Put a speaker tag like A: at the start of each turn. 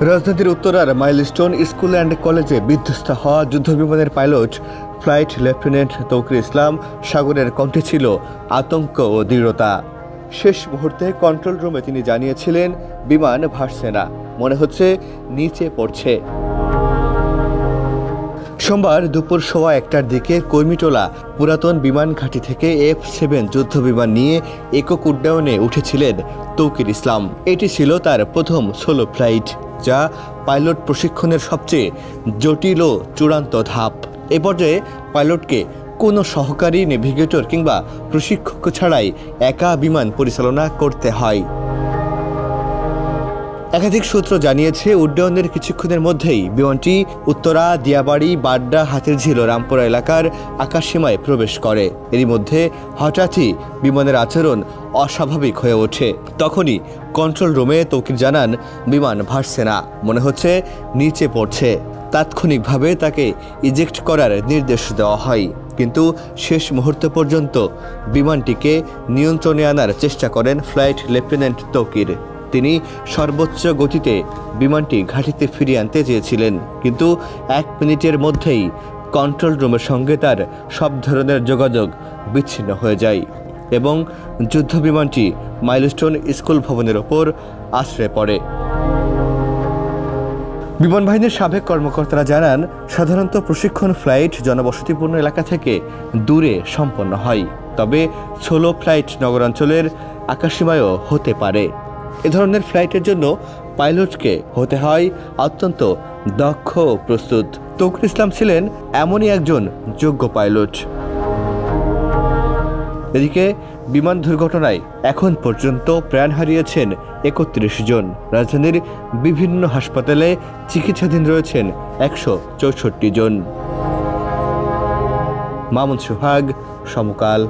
A: রাজধানীর উত্তরার milestone school and কলেজে বিধ্বস্ত হওয়া যুদ্ধবিমানের পাইলট ফ্লাইট লেফটেন্যান্ট তৌকির ইসলাম সাগরের কণ্ঠে ছিল আতঙ্ক ও দৃঢ়তা। শেষ মুহূর্তে কন্ট্রোল রুমে তিনি জানিয়েছিলেন, বিমান ভাসছে না, মনে হচ্ছে নিচে পড়ছে। সোমবার দুপুর 1:15টার দিকে কর্মীটোলা পুরাতন বিমান ঘাঁটি থেকে F-7 যুদ্ধবিমান নিয়ে একক উড্ডয়নে উঠেছিলেন তৌকির ইসলাম। এটি ছিল তার প্রথম সোলো ফ্লাইট, যা পাইলট প্রশিক্ষণের সবচেয়ে জটিল ও চূড়ান্ত ধাপ। এ পর্যায়ে পাইলটকে কোনো সহকারী নেভিগেটর কিংবা প্রশিক্ষক ছাড়াই একা বিমান পরিচালনা করতে হয়। একাধিক সূত্র জানিয়েছে, উড্ডয়নের কিছুক্ষণের মধ্যেই বিমানটি উত্তরা, দিয়াবাড়ি, বাড্ডা, হাতিরঝিল ও রামপুরা এলাকার আকাশসীমায় প্রবেশ করে। এরই মধ্যে হঠাৎই বিমানের আচরণ অস্বাভাবিক হয়ে ওঠে। তখনই কন্ট্রোল রুমে তৌকির জানান, বিমান ভাসছে না, মনে হচ্ছে নিচে পড়ছে। তাৎক্ষণিকভাবে তাকে ইজেক্ট করার নির্দেশ দেওয়া হয়, কিন্তু শেষ মুহূর্ত পর্যন্ত বিমানটিকে নিয়ন্ত্রণে আনার চেষ্টা করেন ফ্লাইট লেফটেন্যান্ট তৌকির। তিনি সর্বোচ্চ গতিতে বিমানটি ঘাঁটিতে ফিরিয়ে আনতে চেয়েছিলেন, কিন্তু 1 মিনিটের মধ্যেই কন্ট্রোল রুমের সঙ্গে তার সব ধরনের যোগাযোগ বিচ্ছিন্ন হয়ে যায় এবং যুদ্ধবিমানটি মাইলস্টোন স্কুল ভবনের ওপর আছড়ে পড়ে। বিমান বাহিনীর সাবেক কর্মকর্তারা জানান, সাধারণত প্রশিক্ষণ ফ্লাইট জনবসতিপূর্ণ এলাকা থেকে দূরে সম্পন্ন হয়, তবে সোলো ফ্লাইট নগরাঞ্চলের আকাশসীমায়ও হতে পারে। এ ধরনের ফ্লাইটের জন্য পাইলটকে হতে হয় অত্যন্ত দক্ষ ও প্রস্তুত। তৌকির ইসলাম ছিলেন এমনই একজন যোগ্য পাইলট। এদিকে বিমান দুর্ঘটনায় এখন পর্যন্ত প্রাণ হারিয়েছেন 31 জন। রাজধানীর বিভিন্ন হাসপাতালে চিকিৎসাধীন রয়েছেন 164 জন। মামুন সোহাগ, সমকাল।